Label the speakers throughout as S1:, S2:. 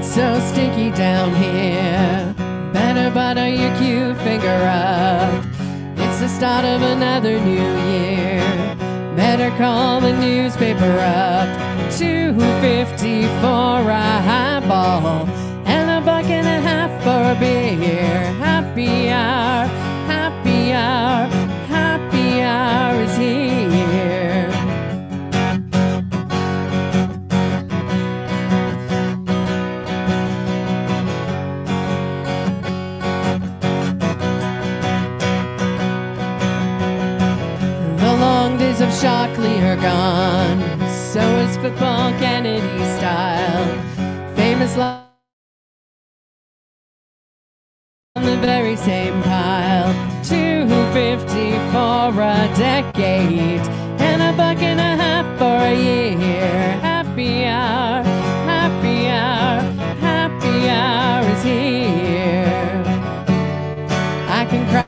S1: so stinky down here. Better butter your cute finger up. It's the start of another new year. Better call the newspaper up. $2.50 for a highball and $1.50 for a beer. Happy hour, happy hour, happy hour is here. The long days of Shockley are gone. So is football Kennedy style. Famous on the very same pile. $2.50 for a decade and $1.50 for a year. Happy hour, happy hour, happy hour is here. I can cry.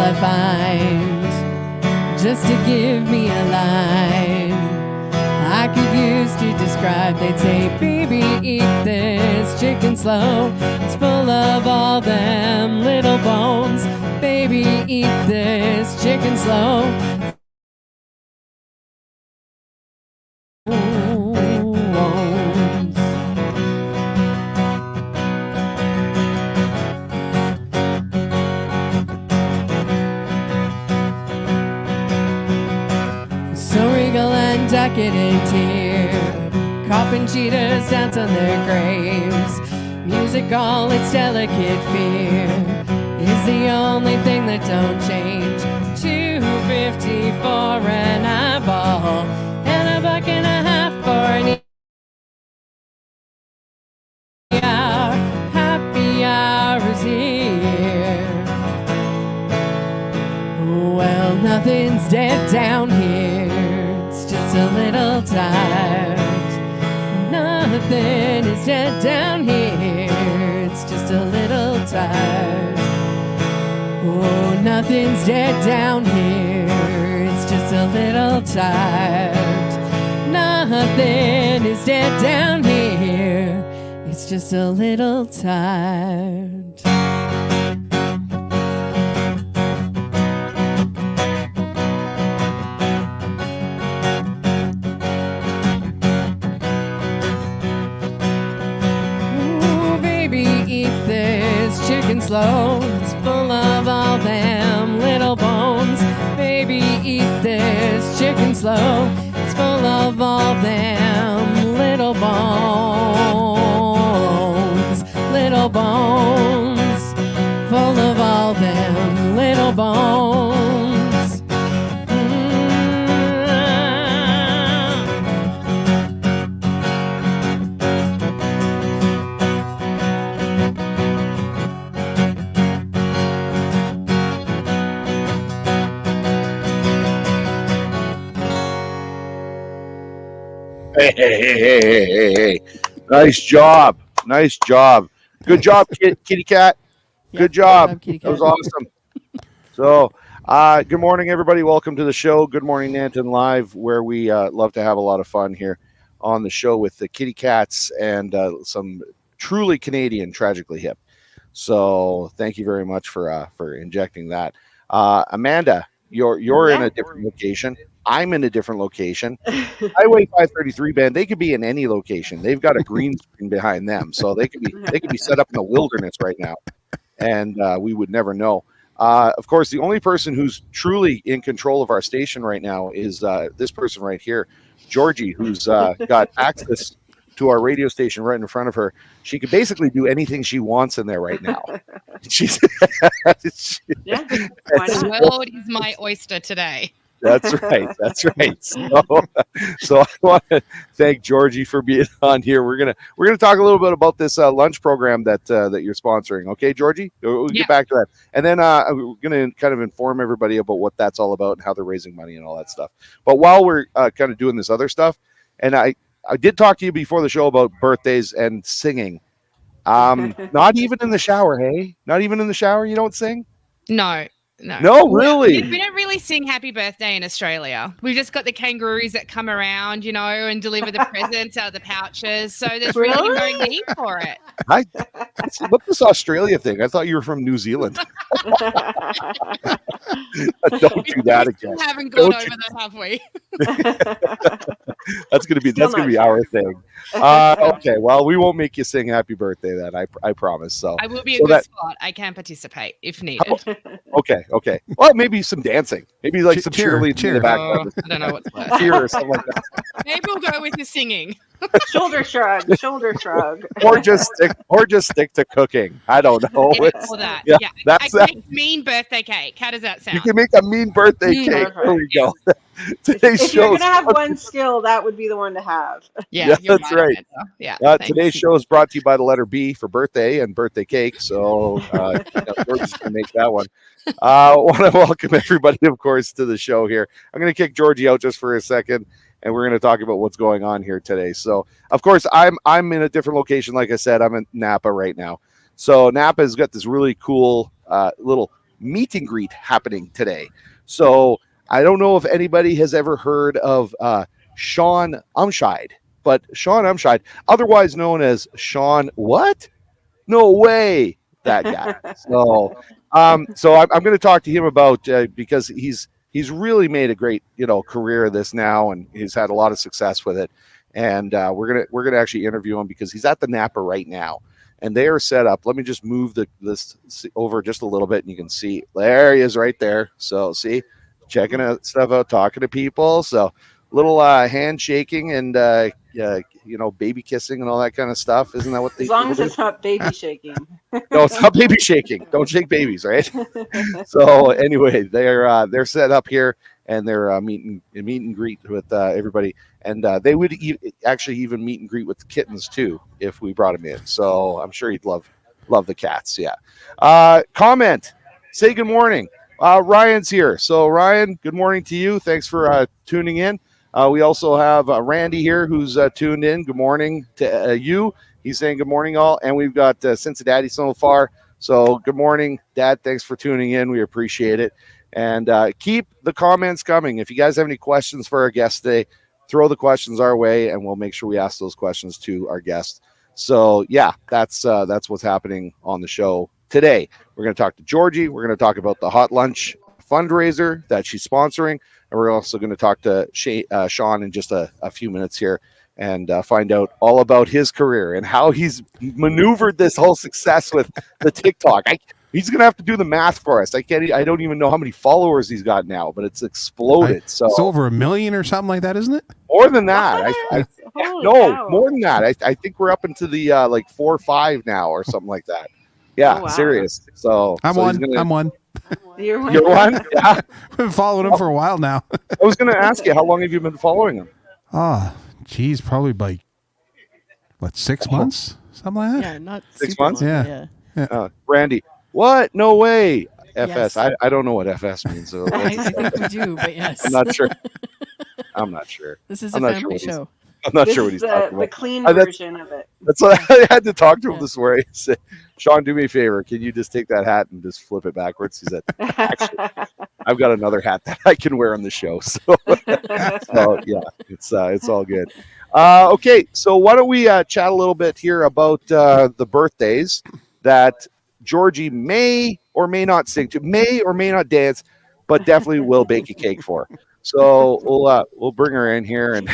S1: I find just to give me a line I could use to describe. They'd say, baby, eat this chicken slow. It's full of all them little bones. Baby, eat this chicken slow. Decadent here, coffin cheaters dance on their graves. Music, all its delicate fear, is the only thing that don't change. $2.50 for an eyeball and $1.50 for an hour. Happy hour is here. Well, nothing's dead down here. Just a little tired. Nothing is dead down here. It's just a little tired. Oh, nothing's dead down here. It's just a little tired. Nothing is dead down here. It's just a little tired. Chicken slow, it's full of all them little bones. Baby, eat this chicken slow. It's full of all them little bones. Little bones, full of all them little bones.
S2: Hey. Nice job. Good job, kitty cat. Good job. That was awesome. So, good morning, everybody. Welcome to the show. Good Morning Nanton Live, where we love to have a lot of fun here on the show with the kitty cats and some truly Canadian, tragically hip. So, thank you very much for injecting that. Amanda, you're in a different location. I'm in a different location. Highway 533 band, they could be in any location. They've got a green screen behind them, so they could be set up in the wilderness right now, and we would never know. Of course, the only person who's truly in control of our station right now is this person right here, Georgie, who's got access to our radio station right in front of her. She could basically do anything she wants in there right now. She's
S3: yeah, why not?
S4: The world is my oyster today.
S2: That's right. So I want to thank Georgie for being on here. We're gonna talk a little bit about this lunch program that you're sponsoring. Okay, Georgie, we'll get back to that, and then we're gonna kind of inform everybody about what that's all about and how they're raising money and all that stuff. But while we're kind of doing this other stuff, and I did talk to you before the show about birthdays and singing. Not even in the shower, hey? Not even in the shower, you don't sing?
S4: No.
S2: No, really?
S4: We don't really sing happy birthday in Australia. We've just got the kangaroos that come around, and deliver the presents out of the pouches. So there's really no need for it.
S2: What's this Australia thing? I thought you were from New Zealand. Don't do that again.
S4: We haven't gone over that, have we?
S2: That's gonna be our thing. Okay, well, we won't make you sing happy birthday then. I promise. So
S4: I will be a good spot. I can participate if needed.
S2: Okay. Well, maybe some dancing. Maybe like some cheerleading in the background.
S4: I don't know what's worse.
S2: Cheer or something like that.
S4: Maybe we'll go with the singing.
S3: Shoulder shrug.
S2: or just stick to cooking. I don't know.
S4: That.
S2: Yeah,
S4: that's I make mean birthday cake. How does that sound?
S2: You can make a mean birthday cake. There we go.
S3: If you're gonna have one skill, that would be the one to have.
S4: Yeah,
S2: that's right.
S4: Yeah.
S2: Today's show is brought to you by the letter B for birthday and birthday cake. So we're just gonna make that one. I want to welcome everybody, of course, to the show here. I'm gonna kick Georgie out just for a second, and we're gonna talk about what's going on here today. So, of course, I'm in a different location. Like I said, I'm in Napa right now. So Napa has got this really cool little meet and greet happening today. So I don't know if anybody has ever heard of Shaun Umscheid, but Shaun Umscheid, otherwise known as Shaun what? No way, that guy. So I'm going to talk to him about because he's really made a great career of this now, and he's had a lot of success with it. And we're gonna actually interview him because he's at the NAPA right now, and they are set up. Let me just move this over just a little bit, and you can see there he is right there. So see. Checking out stuff out, talking to people. So little handshaking and baby kissing and all that kind of stuff. Isn't that what they?
S3: As long as it's not baby shaking.
S2: No, it's not baby shaking. Don't shake babies, right? So anyway, they're set up here, and they're meet and greet with everybody, and they would actually even meet and greet with the kittens too if we brought him in. So I'm sure he'd love the cats. Yeah. Comment. Say good morning. Ryan's here. So, Ryan, good morning to you. Thanks for tuning in. We also have Randy here who's tuned in. Good morning to you. He's saying good morning, all. And we've got Cincinnati so far. So, good morning, Dad. Thanks for tuning in. We appreciate it. And keep the comments coming. If you guys have any questions for our guest today, throw the questions our way, and we'll make sure we ask those questions to our guests. So, yeah, that's what's happening on the show today. We're going to talk to Georgie. We're going to talk about the Hot Lunch fundraiser that she's sponsoring. And we're also going to talk to Shaun in just a few minutes here and find out all about his career and how he's maneuvered this whole success with the TikTok. He's going to have to do the math for us. I don't even know how many followers he's got now, but it's exploded. So
S5: it's over 1 million or something like that, isn't it?
S2: More than that. More than that. I think we're up into the like 4 or 5 now or something like that. Yeah,
S3: oh, wow.
S2: Serious. So
S5: I'm one.
S3: You're
S2: one? Yeah.
S5: I've been following him for a while now.
S2: I was going to ask you, how long have you been following him?
S5: Geez, probably by, 6 months? Something like that?
S1: Yeah, not
S2: 6 months?
S1: Long,
S5: Yeah.
S2: Randy, what? No way. FS.
S1: Yes.
S2: I don't know what FS means. So
S1: I think we do, but yes.
S2: I'm not sure.
S1: This is a family show.
S2: I'm not
S3: this
S2: sure what he's talking about.
S3: The clean version of it.
S2: That's what I had to talk to him this morning. He said, Shaun, do me a favor. Can you just take that hat and just flip it backwards? He said, actually, I've got another hat that I can wear on the show. So yeah, it's all good. Okay, so why don't we chat a little bit here about the birthdays that Georgie may or may not sing to, may or may not dance, but definitely will bake a cake for. So we'll bring her in here and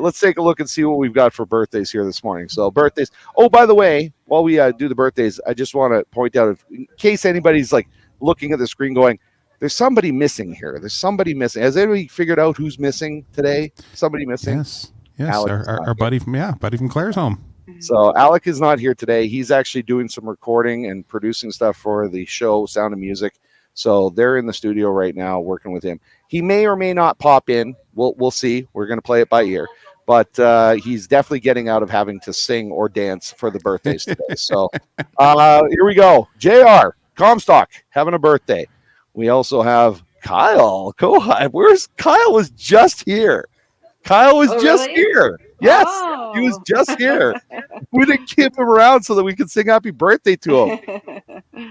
S2: let's take a look and see what we've got for birthdays here this morning. So birthdays. Oh, by the way, while we do the birthdays, I just want to point out, in case anybody's like looking at the screen going, there's somebody missing here. There's somebody missing. Has anybody figured out who's missing today? Somebody missing?
S5: Yes. Our buddy from Claire's home.
S2: So Alec is not here today. He's actually doing some recording and producing stuff for the show Sound of Music. So they're in the studio right now working with him. He may or may not pop in. We'll see. We're going to play it by ear. But he's definitely getting out of having to sing or dance for the birthdays today. So here we go. JR, Comstock, having a birthday. We also have Kyle. Where's Kyle? Was just here. Kyle was just here. Yes.
S3: Oh.
S2: He was just here. We didn't keep him around so that we could sing happy birthday to him.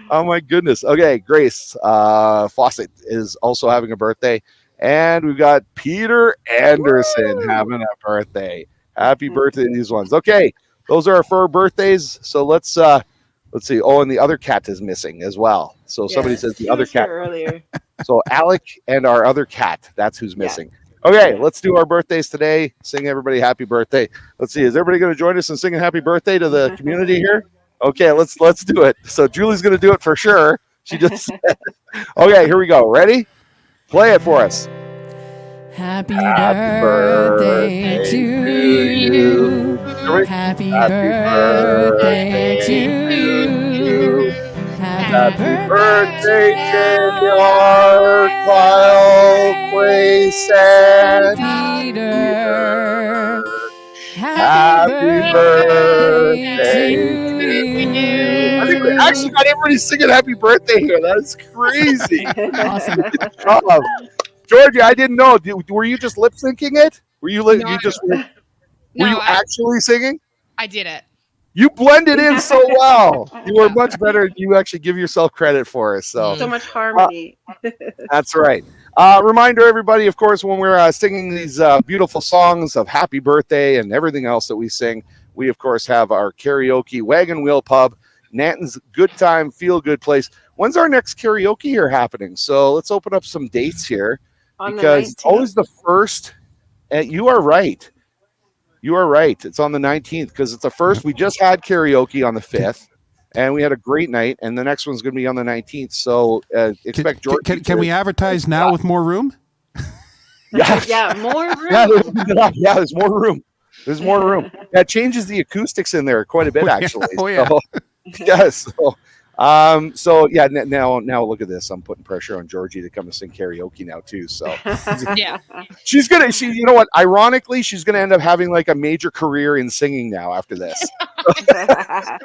S2: Oh my goodness. Okay, Grace Fawcett is also having a birthday. And we've got Peter Anderson having a birthday. Happy birthday to these ones. Okay, those are our 4 birthdays. So let's see. Oh, and the other cat is missing as well. So somebody says the other cat
S3: earlier.
S2: So Alec and our other cat, that's who's missing. Okay, let's do our birthdays today. Sing everybody happy birthday. Let's see, is everybody going to join us in singing happy birthday to the community here? Okay, let's do it. So Julie's going to do it for sure. She just said. Okay, here we go. Ready? Play it for us.
S1: Happy birthday to you. Happy birthday to you.
S2: Happy birthday, J.R. Kyle, Grace, and
S1: Peter.
S2: Happy birthday to you. I think we actually got everybody singing happy birthday here. That is crazy.
S1: Awesome.
S2: Good job. Georgie, I didn't know. Were you just lip syncing it? Were you
S4: No.
S2: were you actually singing?
S4: I did it.
S2: You blended in so well. You were much better. You actually give yourself credit for it. So
S3: much harmony.
S2: That's right. Reminder, everybody, of course, when we're singing these beautiful songs of happy birthday and everything else that we sing, we, of course, have our karaoke Wagon Wheel Pub, Nanton's Good Time, Feel Good Place. When's our next karaoke here happening? So let's open up some dates here. Because it's always the first. And you are right. You are right. It's on the 19th because it's the first. We just had karaoke on the 5th. And we had a great night. And the next one's going to be on the 19th. So expect George.
S5: Can we advertise now with more room?
S3: Yeah, more room.
S2: Yeah, there's more room. There's more room. That changes the acoustics in there quite a bit, actually.
S5: Oh, yeah.
S2: So, yes. So yeah, now look at this. I'm putting pressure on Georgie to come and sing karaoke now too. So
S4: Yeah.
S2: you know what? Ironically, she's gonna end up having like a major career in singing now after this.
S4: I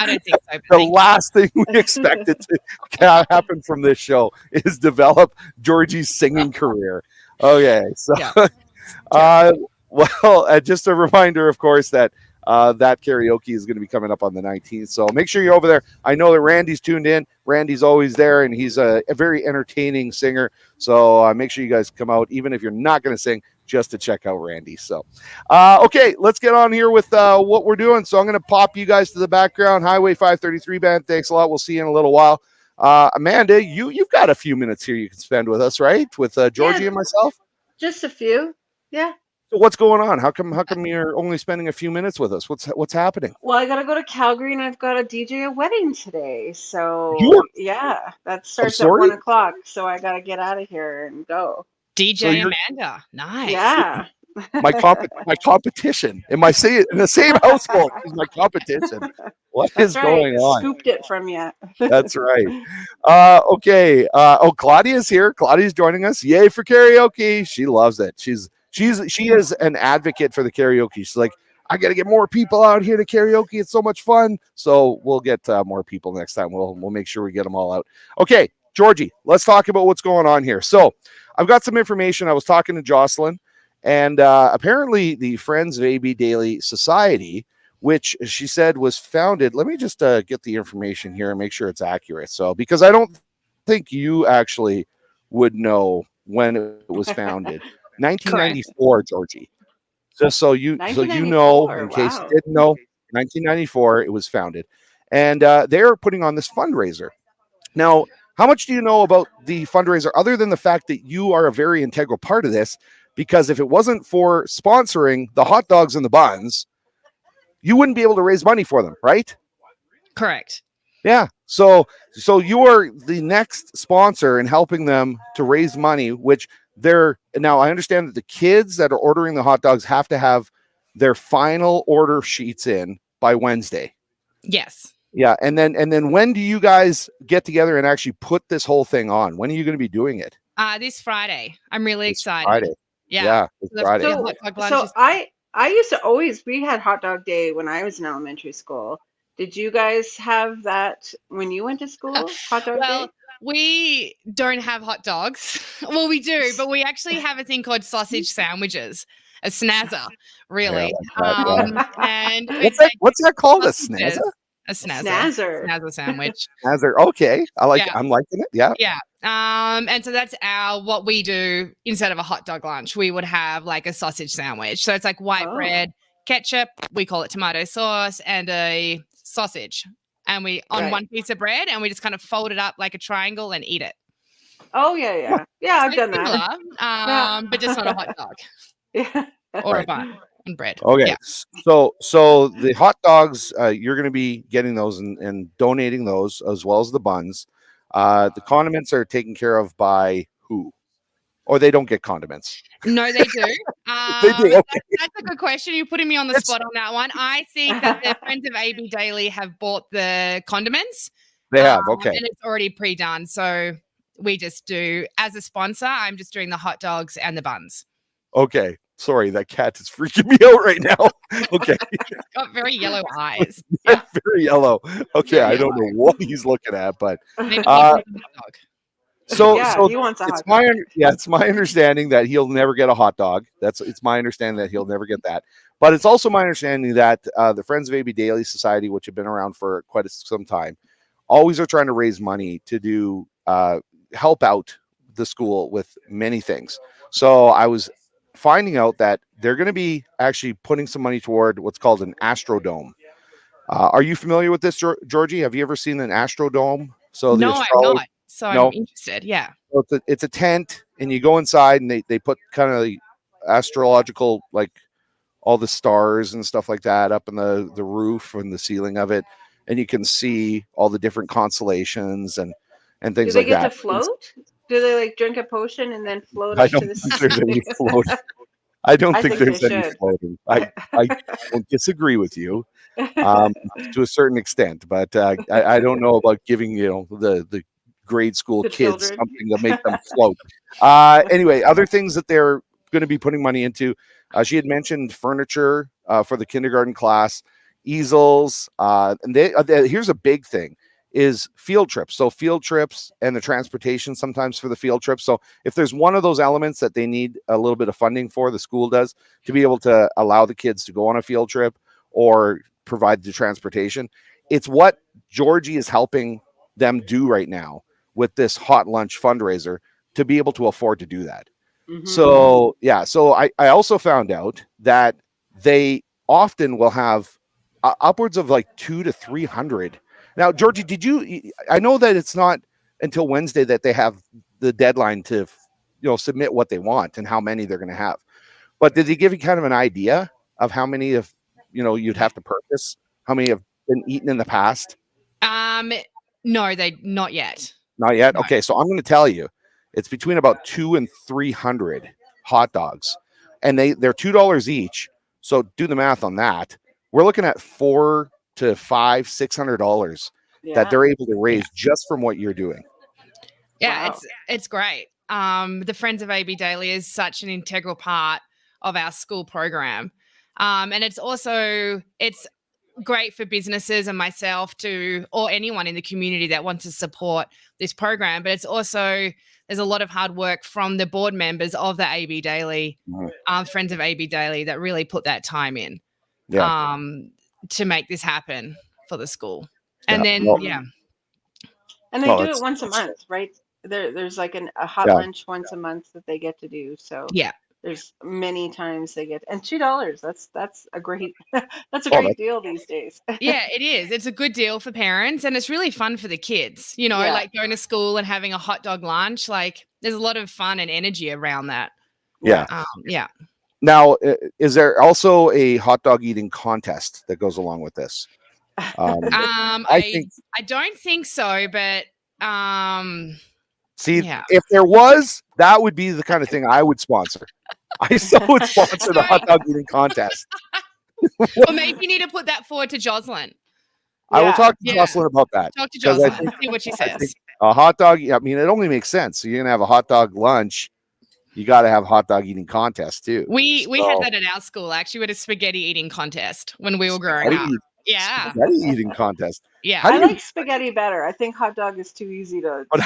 S4: don't think so.
S2: The last thing we expected to happen from this show is develop Georgie's singing career. Okay, so just a reminder, of course, that that karaoke is going to be coming up on the 19th. So make sure you're over there. I know that Randy's tuned in. Randy's always there, and he's a very entertaining singer. So make sure you guys come out, even if you're not going to sing, just to check out Randy. So, okay, let's get on here with what we're doing. So I'm going to pop you guys to the background. Highway 533 band, thanks a lot. We'll see you in a little while. Amanda, you've got a few minutes here you can spend with us, right? With Georgie and myself?
S3: Just a few. Yeah.
S2: So what's going on? How come you're only spending a few minutes with us? What's happening?
S3: Well, I got to go to Calgary and I've got to DJ a wedding today. So yeah, that starts at 1 o'clock. So I got to get out of here and go.
S4: DJ Amanda, nice.
S3: Yeah.
S2: My competition. In the same household is my competition. What is going on?
S3: Scooped it from you.
S2: That's right. Okay. Claudia's here. Claudia's joining us. Yay for karaoke. She loves it. She is an advocate for the karaoke. She's like, I got to get more people out here to karaoke. It's so much fun. So we'll get more people next time. We'll make sure we get them all out. Okay, Georgie, let's talk about what's going on here. So I've got some information. I was talking to Jocelyn, and apparently the Friends of AB Daily Society, which she said was founded. Let me just get the information here and make sure it's accurate. So because I don't think you actually would know when it was founded. 1994, Georgie. Just so you know, in case you didn't know, 1994 it was founded, and they're putting on this fundraiser. Now, how much do you know about the fundraiser, other than the fact that you are a very integral part of this? Because if it wasn't for sponsoring the hot dogs and the buns, you wouldn't be able to raise money for them, right?
S4: Correct.
S2: Yeah. So you are the next sponsor in helping them to raise money, which now I understand that the kids that are ordering the hot dogs have to have their final order sheets in by Wednesday.
S4: Yes.
S2: Yeah. And then when do you guys get together and actually put this whole thing on? When are you going to be doing it?
S4: This Friday. I'm really excited.
S2: Friday. Yeah. Friday.
S3: So I used to we had hot dog day when I was in elementary school. Did you guys have that when you went to school? Hot dog day?
S4: We don't have hot dogs. Well, we do, but we actually have a thing called sausage sandwiches. a snazzer, really.
S2: I like that,
S4: And
S2: what's that called? A
S4: sausages.
S2: snazza?
S4: A
S3: Snazzer.
S4: snazzer sandwich.
S2: Snazzer. Okay, I'm
S4: Yeah.
S2: liking it. Yeah.
S4: Yeah. And so that's what we do instead of a hot dog lunch. We would have like a sausage sandwich. So it's like white bread, ketchup, we call it tomato sauce, and a sausage. And we on one piece of bread, and we just kind of fold it up like a triangle and eat it.
S3: Oh yeah. I've done
S4: Similar,
S3: that.
S4: but just not a hot dog
S3: Yeah.
S4: or a bun and bread.
S2: Okay,
S4: Yeah.
S2: so the hot dogs, you're going to be getting those and donating those as well as the buns. The condiments are taken care of by who? Or they don't get condiments?
S4: No, they do.
S2: They do. Okay.
S4: That's a good question. You're putting me on the spot on that one. I think that the Friends of AB Daily have bought the condiments.
S2: They have, okay.
S4: And it's already pre-done. So we just do, as a sponsor, I'm just doing the hot dogs and the buns.
S2: Okay. Sorry, that cat is freaking me out right now. Okay.
S4: It's got very yellow eyes.
S2: Yeah. Very yellow. Okay, I don't know what he's looking at, but
S4: Maybe he wants a hot dog.
S2: so
S3: he wants a hot
S2: dog.
S3: dog.
S2: It's my understanding that he'll never get a hot dog. It's my understanding that he'll never get that. But it's also my understanding that the Friends of AB Daily Society, which have been around for quite some time, always are trying to raise money to do help out the school with many things. So I was finding out that they're going to be actually putting some money toward what's called an Astrodome. Are you familiar with this, Georgie? Have you ever seen an Astrodome? So
S4: no, I'm not. So I'm interested. Yeah.
S2: So it's a tent, and you go inside, and they put kind of the astrological, like all the stars and stuff like that up in the roof and the ceiling of it, and you can see all the different constellations and things like that.
S3: Do they get to float? Do they like drink a potion and then float
S2: I
S3: up
S2: don't
S3: to the
S2: think there's any floating. I don't think there's
S3: they
S2: any
S3: should.
S2: floating. I don't disagree with you to a certain extent, but I don't know about giving the grade school
S3: The
S2: kids
S3: children.
S2: something to make them float. Anyway, other things that they're going to be putting money into. She had mentioned furniture for the kindergarten class, easels, and here's a big thing. Is field trips. So field trips and the transportation sometimes for the field trips. So if there's one of those elements that they need a little bit of funding for, the school does, to be able to allow the kids to go on a field trip or provide the transportation. It's what Georgie is helping them do right now with this hot lunch fundraiser to be able to afford to do that.
S3: Mhm.
S2: So yeah. So I also found out that they often will have upwards of like 200 to 300. Now, Georgie, I know that it's not until Wednesday that they have the deadline to, submit what they want and how many they're going to have. But did they give you kind of an idea of how many of, you'd have to purchase? How many have been eaten in the past?
S4: No, they not yet.
S2: Not yet.
S4: No.
S2: Okay. So I'm going to tell you, it's between about 200 and 300 hot dogs, and they're $2 each. So do the math on that. We're looking at $400 to $600 that they're able to raise just from what you're doing.
S4: Yeah,
S3: Wow.
S4: it's great. The Friends of AB Daily is such an integral part of our school program. And it's great for businesses and myself or anyone in the community that wants to support this program. But it's also, there's a lot of hard work from the board members of the AB Daily, Friends of AB Daily, that really put that time in.
S2: Yeah.
S4: To make this happen for the school. And
S3: And they do it once a month, right? There's like a hot lunch once a month that they get to do. So
S4: yeah,
S3: there's many times they get, and $2. That's a great great deal these days.
S4: Yeah, it is. It's a good deal for parents, and it's really fun for the kids. Like going to school and having a hot dog lunch. Like there's a lot of fun and energy around that.
S2: Yeah.
S4: Yeah.
S2: Now, is there also a hot dog eating contest that goes along with this?
S4: I don't think so, but
S2: if there was, that would be the kind of thing I would sponsor. I would sponsor the hot dog eating contest.
S4: Well, maybe you need to put that forward to Jocelyn.
S2: I will talk to Jocelyn about that.
S4: Talk to Jocelyn. See what she says.
S2: A hot dog. I mean, it only makes sense. So you're gonna have a hot dog lunch. You got to have a hot dog eating contest too.
S4: We had that at our school. Actually, we had a spaghetti eating contest when we were growing up. Yeah,
S2: spaghetti eating contest.
S4: Yeah,
S3: I like spaghetti better. I think hot dog is too easy to.
S2: But
S4: we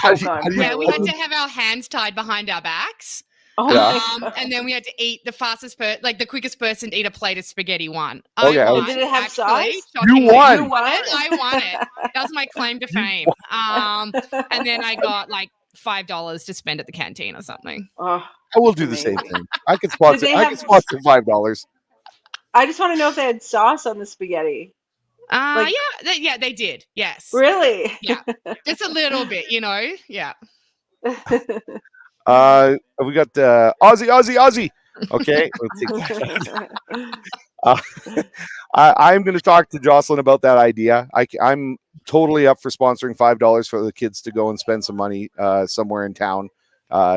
S4: had to have our hands tied behind our backs.
S3: Oh
S2: Yeah.
S3: my God.
S4: And then we had to eat the quickest person to eat a plate of spaghetti won.
S2: Okay.
S4: I won,
S3: Did it have
S4: actually,
S3: sauce?
S4: shockingly.
S2: won.
S3: You won?
S4: I won it. That was my claim to fame. And then I got like $5 to spend at the canteen or something.
S3: Oh,
S2: I will do the
S3: amazing.
S2: same thing. I can sponsor.
S3: they
S2: I
S3: have-
S2: can sponsor $5.
S3: I just want to know if they had sauce on the spaghetti. Like-
S4: Yeah, they did. Yes.
S3: Really?
S4: Yeah. Just a little bit, Yeah.
S2: We got Aussie. Okay, let's take that. I'm going to talk to Jocelyn about that idea. I'm totally up for sponsoring $5 for the kids to go and spend some money somewhere in town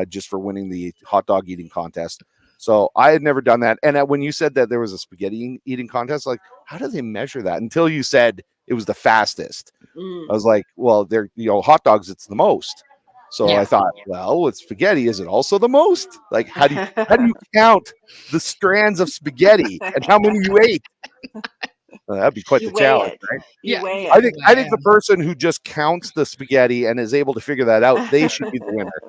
S2: just for winning the hot dog eating contest. So I had never done that. And when you said that there was a spaghetti eating contest, like, how do they measure that? Until you said it was the fastest. I was like, well, they're, hot dogs, it's the most. So I thought, well, with spaghetti, is it also the most? Like, how do you count the strands of spaghetti and how many you ate? That'd be quite the challenge, right?
S3: You weigh it.
S2: I think the person who just counts the spaghetti and is able to figure that out, they should be the winner.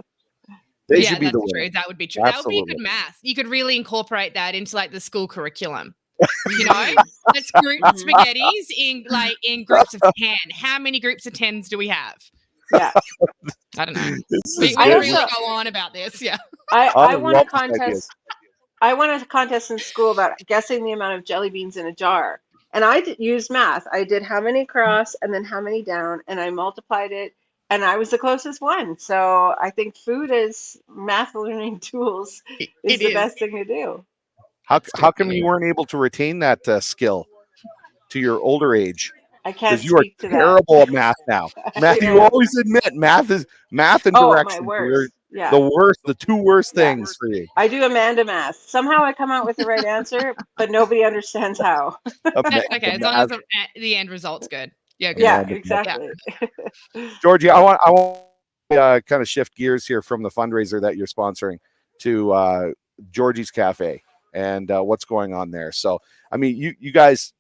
S2: They should be the winner.
S4: True. That would be true.
S2: Absolutely.
S4: That would be good math. You could really incorporate that into like the school curriculum. Let's group spaghettis in groups of 10. How many groups of 10s do we have?
S3: Yeah.
S4: I don't know.
S2: We
S4: really go on about this. Yeah.
S3: I won a contest. I won a contest in school about guessing the amount of jelly beans in a jar. And I used math. I did how many across and then how many down, and I multiplied it, and I was the closest one. So I think food as math learning tools is the best thing to do.
S2: How come you weren't able to retain that skill to your older age?
S3: I can't
S2: you are
S3: speak to
S2: terrible at math now. Math, you always admit math and direction.
S3: My worst. Yeah.
S2: The two worst things for you.
S3: I do Amanda math. Somehow I come out with the right answer, but nobody understands how.
S4: That's okay, as long as the end result's good. Yeah, good.
S3: Yeah, exactly.
S2: Yeah. Georgie, I want to kind of shift gears here from the fundraiser that you're sponsoring to Georgie's Cafe and what's going on there. So, I mean, you guys,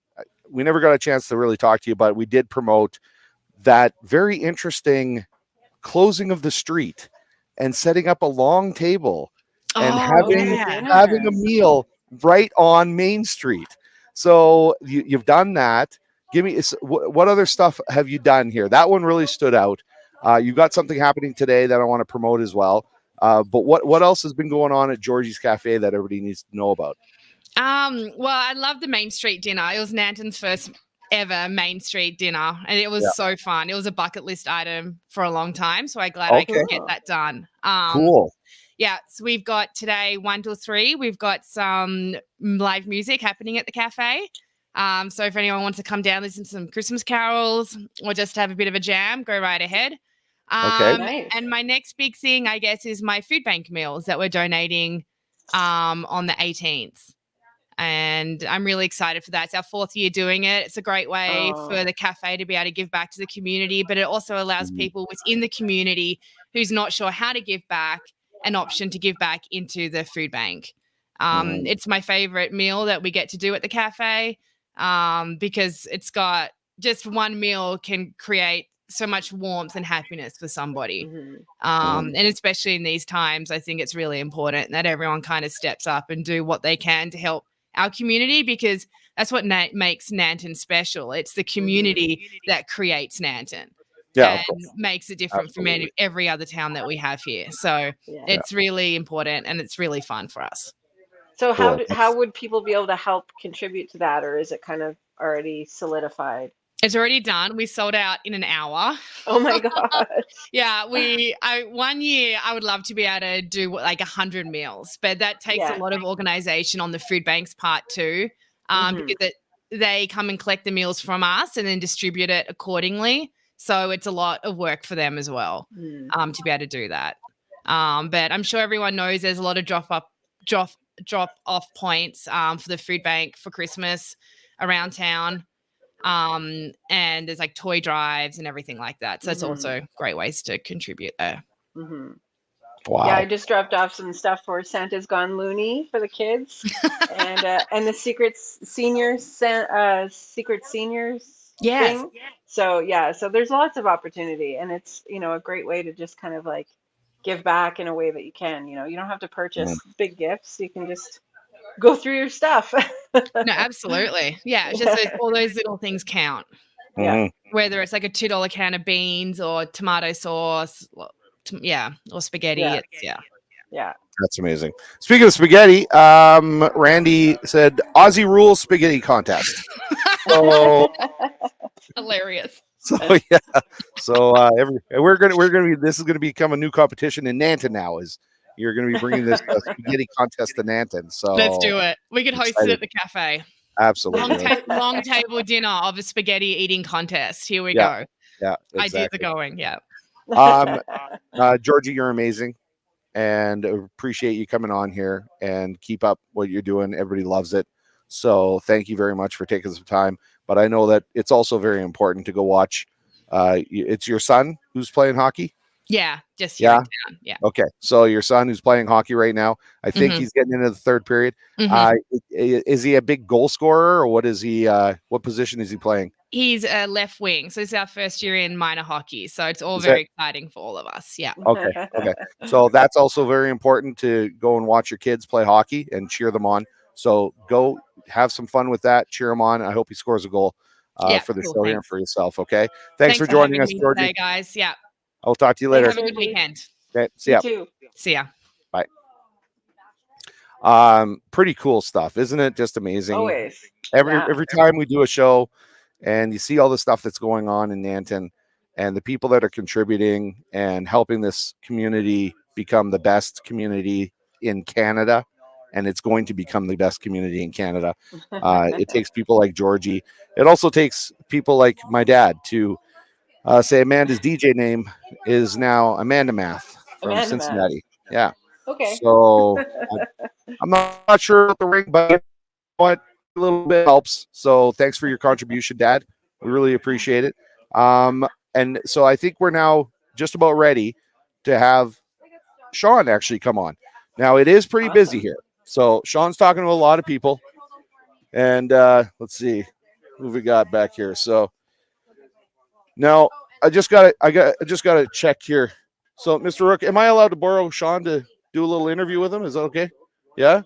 S2: we never got a chance to really talk to you, but we did promote that very interesting closing of the street and setting up a long table and having a meal right on Main Street. So you've done that. Give me what other stuff have you done here? That one really stood out. You've got something happening today that I want to promote as well. But what else has been going on at Georgie's Cafe that everybody needs to know about?
S4: Well, I love the Main Street dinner. It was Nanton's first ever Main Street dinner, and it was so fun. It was a bucket list item for a long time, so I'm glad I could get that done.
S2: Cool.
S4: Yeah, so we've got today 1 till 3. We've got some live music happening at the cafe. So if anyone wants to come down, listen to some Christmas carols, or just have a bit of a jam, go right ahead.
S3: Nice.
S4: And my next big thing, I guess, is my food bank meals that we're donating on the 18th. And I'm really excited for that. It's our 4th year doing it. It's a great way for the cafe to be able to give back to the community, but it also allows people within the community who's not sure how to give back an option to give back into the food bank. It's my favorite meal that we get to do at the cafe because it's got just one meal can create so much warmth and happiness for somebody. And especially in these times, I think it's really important that everyone kind of steps up and do what they can to help our community, because that's what makes Nanton special. It's the community that creates Nanton and makes it different from every other town that we have here. So it's really important and it's really fun for us.
S3: So how would people be able to help contribute to that, or is it kind of already solidified?
S4: It's already done. We sold out in an hour.
S3: Oh my gosh.
S4: Yeah, 1 year I would love to be able to do like 100 meals, but that takes a lot of organization on the food bank's part too, because they come and collect the meals from us and then distribute it accordingly. So it's a lot of work for them as well to be able to do that. But I'm sure everyone knows there's a lot of drop off points for the food bank for Christmas around town. And there's like toy drives and everything like that. So it's also great ways to contribute there.
S2: Wow.
S3: Yeah, I just dropped off some stuff for Santa's Gone Loony for the kids, and the Secret Seniors thing. So so there's lots of opportunity, and it's a great way to just kind of like give back in a way that you can. You know, you don't have to purchase big gifts. You can just go through your stuff.
S4: No, absolutely. Yeah, it's just all those little things count.
S3: Yeah.
S4: Whether it's like a $2 can of beans or tomato sauce, or spaghetti.
S3: Yeah. Yeah.
S2: That's amazing. Speaking of spaghetti, Randy said Aussie rules spaghetti contest. So
S4: Hilarious.
S2: So yeah, so we're gonna be, this is gonna become a new competition in Nanton now. Is you're gonna be bringing this spaghetti contest to Nanton? So
S4: let's do it. We could host it at the cafe.
S2: Absolutely,
S4: long table dinner of a spaghetti eating contest. Here we go.
S2: Yeah, exactly.
S4: Ideas are going. Yeah.
S2: Georgie, you're amazing, and appreciate you coming on here and keep up what you're doing. Everybody loves it. So thank you very much for taking some time. But I know that it's also very important to go watch. It's your son who's playing hockey?
S4: Yeah, just here in town. Yeah.
S2: Okay. So your son who's playing hockey right now, I think he's getting into the third period. Is he a big goal scorer, or what is he? What position is he playing?
S4: He's a left wing. So it's our first year in minor hockey. So it's all very exciting for all of us. Yeah.
S2: Okay. So that's also very important to go and watch your kids play hockey and cheer them on. So go have some fun with that. Cheer him on. I hope he scores a goal for the show here and for yourself. Okay. Thanks for joining us, Georgie.
S4: Today, guys. Yeah.
S2: I'll talk to you later.
S4: Have a good weekend.
S2: Okay. See ya.
S3: You too.
S4: See ya.
S2: Bye. Pretty cool stuff, isn't it? Just amazing.
S3: Always.
S2: Every time we do a show and you see all the stuff that's going on in Nanton and the people that are contributing and helping this community become the best community in Canada. And it's going to become the best community in Canada. It takes people like Georgie. It also takes people like my dad to say Amanda's DJ name is now Amanda Math from Cincinnati. Yeah.
S3: Okay.
S2: So I'm not sure what the ring, but what a little bit helps. So thanks for your contribution, Dad. We really appreciate it. And so I think we're now just about ready to have Shaun actually come on. Now it is pretty busy here. So Shaun's talking to a lot of people, and let's see who we got back here. So now I just got to check here. So Mr. Rook, am I allowed to borrow Shaun to do a little interview with him? Is that okay? Yeah.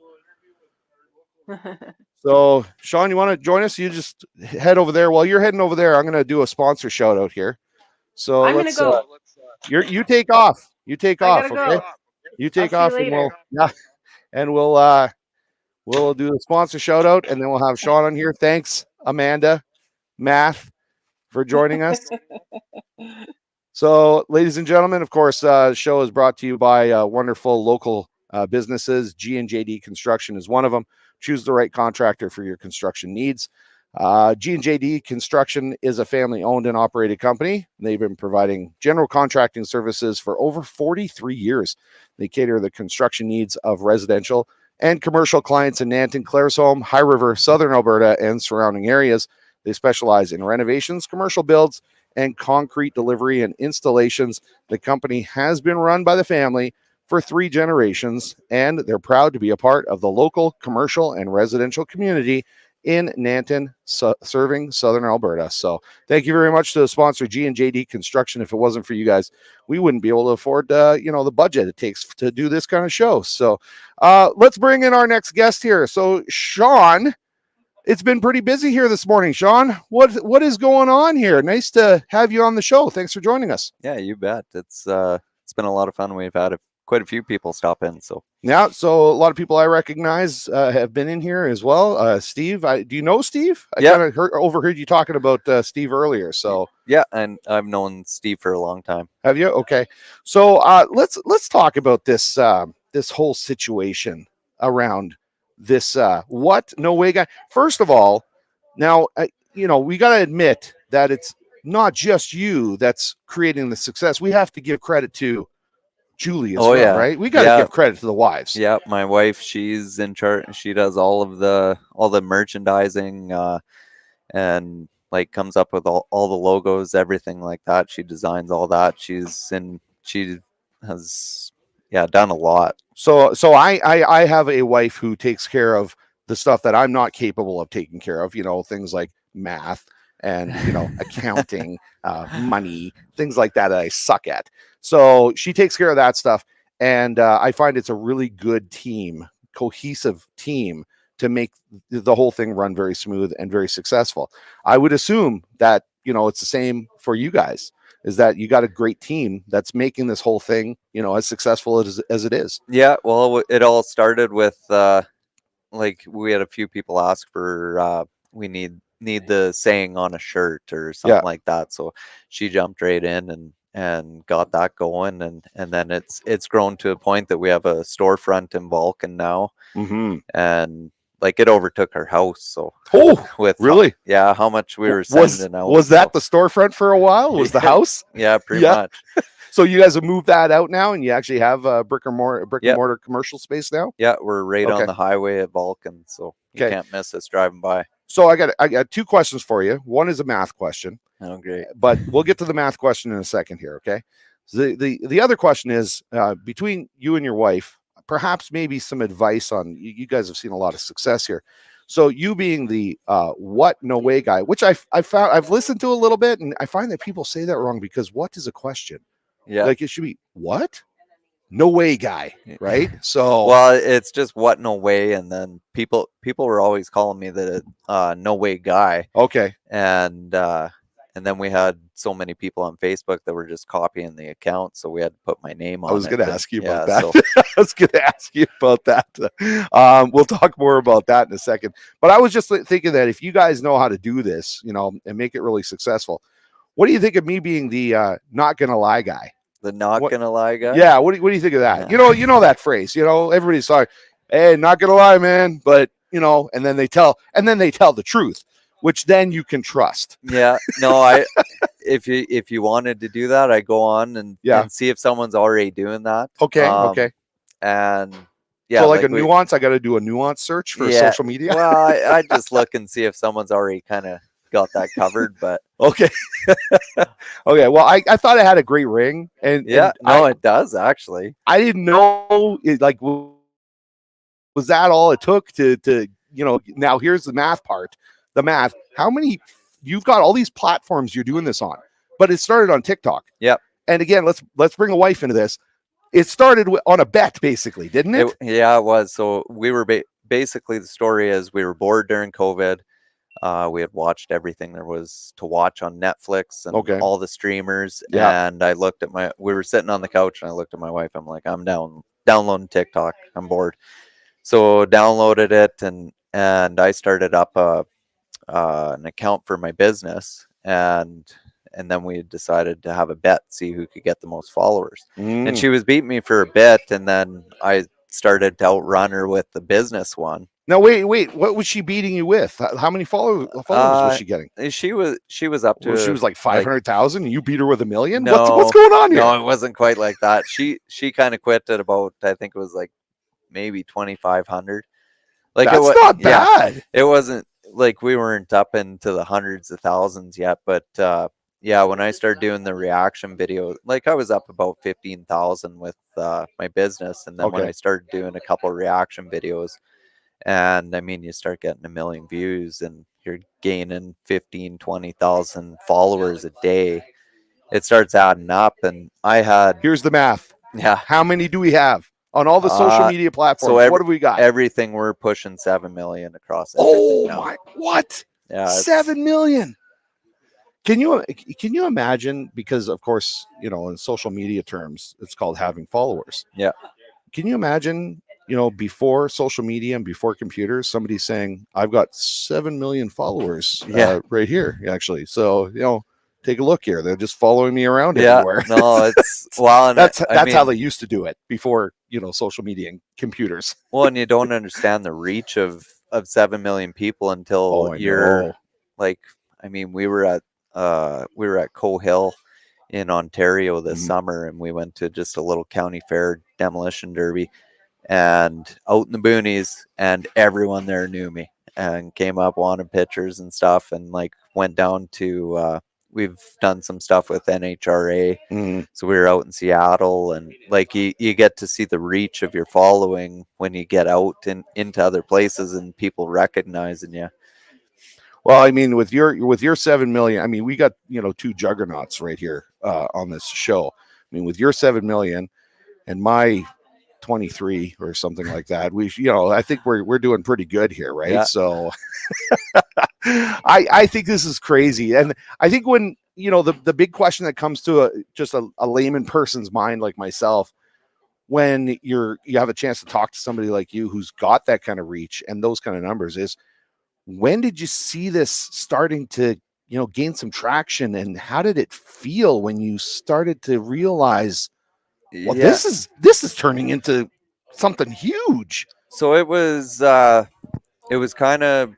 S2: So Shaun, you want to join us? You just head over there. While you're heading over there, I'm going to do a sponsor shout out here. So
S3: I'm going to go.
S2: You take off. You take off. Okay.
S3: Go.
S2: You take off, and we'll do the sponsor shout out, and then we'll have Shaun on here. Thanks, Amanda Math, for joining us. So, ladies and gentlemen, of course, the show is brought to you by wonderful local businesses. G&JD Construction is one of them. Choose the right contractor for your construction needs. G&JD Construction is a family-owned and operated company. They've been providing general contracting services for over 43 years. They cater to the construction needs of residential and commercial clients in Nanton, Claresholm, High River, Southern Alberta, and surrounding areas. They specialize in renovations, commercial builds, and concrete delivery and installations. The company has been run by the family for 3 generations, and they're proud to be a part of the local commercial and residential community in Nanton, serving Southern Alberta. So thank you very much to the sponsor, G&JD Construction. If it wasn't for you guys, we wouldn't be able to afford, the budget it takes to do this kind of show. So let's bring in our next guest here. So Shaun, it's been pretty busy here this morning. Shaun, what is going on here? Nice to have you on the show. Thanks for joining us.
S6: Yeah, you bet. It's been a lot of fun. We've had quite a few people stop in. So
S2: yeah, so a lot of people I recognize have been in here as well. Steve, do you know Steve? I kind of overheard you talking about Steve earlier. So
S6: yeah, and I've known Steve for a long time.
S2: Have you? Okay, so let's talk about this this whole situation around this what no way guy. First of all, now we got to admit that it's not just you that's creating the success. We have to give credit to Julie as well, right? We got to give credit to the wives.
S6: Yeah, my wife, she's in charge. She does all the merchandising and like comes up with all the logos, everything like that. She designs all that. She has done a lot.
S2: So I have a wife who takes care of the stuff that I'm not capable of taking care of, things like math and accounting, money, things like that I suck at. So she takes care of that stuff. And I find it's a really good team, cohesive team to make the whole thing run very smooth and very successful. I would assume that, it's the same for you guys, is that you got a great team that's making this whole thing, as successful as it is.
S6: Yeah. Well, it all started with, like, we had a few people ask for, we need the saying on a shirt or something like that. So she jumped right in and got that going. And then it's grown to a point that we have a storefront in Vulcan now. And like, it overtook our house. So with
S2: really?
S6: how much we were sending out.
S2: Was that the storefront for a while? Was the house?
S6: Yeah, pretty much.
S2: So you guys have moved that out now, and you actually have a brick and mortar commercial space now.
S6: Yeah, we're right on the highway at Vulcan, so you can't miss us driving by.
S2: So I got two questions for you. One is a math question.
S6: Oh, great!
S2: But we'll get to the math question in a second here. Okay. So the other question is, between you and your wife, perhaps maybe some advice on. You guys have seen a lot of success here. So you being the what no way guy, which I've listened to a little bit, and I find that people say that wrong because what is a question?
S6: Yeah.
S2: Like, it should be what? No way guy, right? So
S6: well, it's just what no way, and then people were always calling me the no way guy.
S2: Okay.
S6: And then we had so many people on Facebook that were just copying the account, so we had to put my name on it.
S2: I was going to ask you about that.
S6: So.
S2: I was going to ask you about that. We'll talk more about that in a second. But I was just thinking that if you guys know how to do this, and make it really successful, what do you think of me being the not gonna lie guy?
S6: The not gonna lie guy?
S2: Yeah. What do you think of that? Yeah. You know that phrase. Everybody's sorry. Hey, not gonna lie, man. But and then they tell the truth, which then you can trust.
S6: Yeah. No, if you wanted to do that, I go on and see if someone's already doing that.
S2: Okay. Okay.
S6: And yeah,
S2: so like a nuance, I got to do a nuance search for social media.
S6: Well, I just look and see if someone's already kind of got that covered, but
S2: okay. Okay. Well, I thought it had a great ring, and
S6: it does actually.
S2: I didn't know it. Like, was that all it took to Now here's the math part. The math. How many? You've got all these platforms you're doing this on, but it started on TikTok.
S6: Yep.
S2: And again, let's bring a wife into this. It started on a bet, basically, didn't it?
S6: It was. So we were basically, the story is we were bored during COVID. We had watched everything there was to watch on Netflix and all the streamers. Yeah. And I looked at we were sitting on the couch, and I looked at my wife. I'm like, I'm downloading TikTok. I'm bored. So downloaded it, and I started up an account for my business, and then we decided to have a bet, see who could get the most followers. And she was beating me for a bit, and then I started to outrun her with the business one.
S2: Now wait, what was she beating you with? How many followers was she getting?
S6: She was up to
S2: she was like 500,000, and you beat her with 1 million.
S6: No,
S2: what's going on here?
S6: No, it wasn't quite like that. She kind of quit at about, I think it was like maybe 2,500. Like,
S2: that's not bad.
S6: Yeah, it wasn't like we weren't up into the hundreds of thousands yet, but when I started doing the reaction video, like, I was up about 15,000 with my business, and then when I started doing a couple reaction videos, and I mean, you start getting 1 million views, and you're gaining 20,000 followers a day. It starts adding up, and
S2: here's the math.
S6: Yeah,
S2: how many do we have on all the social media platforms? So what have we got?
S6: Everything, we're pushing 7 million across.
S2: Oh my! What?
S6: Yeah,
S2: 7 million. Can you imagine? Because of course, in social media terms, it's called having followers.
S6: Yeah.
S2: Can you imagine? Before social media and before computers, somebody saying, "I've got 7 million followers right here." Actually, so take a look here. They're just following me around everywhere.
S6: No, it's
S2: that's how they used to do it before social media and computers.
S6: Well, and you don't understand the reach of 7 million people until you're like, I mean, we were at Coe Hill in Ontario this summer, and we went to just a little county fair demolition derby, and out in the boonies, and everyone there knew me and came up, wanted pictures and stuff, and like went down to we've done some stuff with NHRA. So we were out in Seattle, and like you get to see the reach of your following when you get out into other places and people recognizing you.
S2: Well, I mean, with your 7 million, I mean, we got 2 juggernauts right here on this show. mean, with your 7 million and my 23 or something like that, I think we're doing pretty good here, right?
S6: Yeah.
S2: So I think this is crazy. And I think when, the big question that comes to just a layman person's mind like myself, when you have a chance to talk to somebody like you who's got that kind of reach and those kind of numbers, is when did you see this starting to gain some traction, and how did it feel when you started to realize, well, this is turning into something huge?
S6: So it was kind of,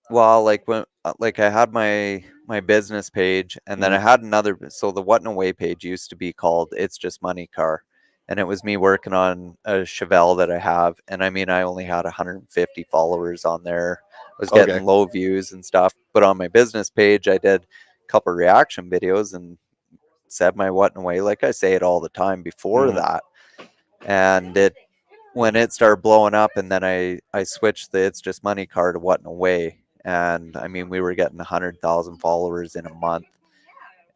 S6: well, like when like I had my business page, and then I had another. So the What No Way page used to be called It's Just Money Car, and it was me working on a Chevelle that I have. And I mean, I only had 150 followers on there. I was getting low views and stuff. But on my business page, I did a couple reaction videos and said my What No Way, like I say it all the time before that. And when it started blowing up, and then I switched the It's Just Money Car to What No Way. And I mean, we were getting 100,000 followers in a month,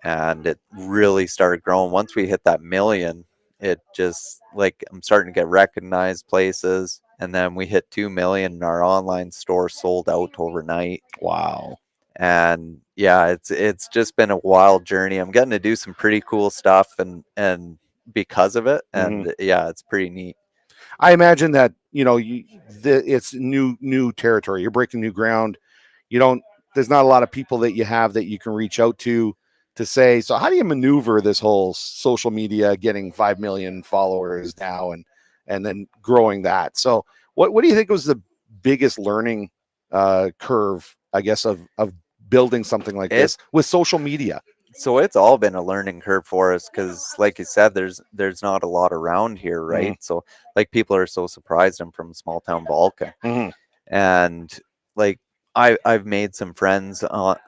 S6: and it really started growing. Once we hit that million, it just, like, I'm starting to get recognized places. And then we hit 2 million, and our online store sold out overnight.
S2: Wow.
S6: And yeah, it's just been a wild journey. I'm getting to do some pretty cool stuff, and because of it. And yeah, it's pretty neat.
S2: I imagine that, it's new territory. You're breaking new ground. There's not a lot of people that you have that you can reach out to say, so how do you maneuver this whole social media, getting 5 million followers now and then growing that? So what do you think was the biggest learning curve, I guess, of building something like this with social media?
S6: So it's all been a learning curve for us, because like you said, there's not a lot around here, right? So like, people are so surprised I'm from small town Vulcan. And like, I've made some friends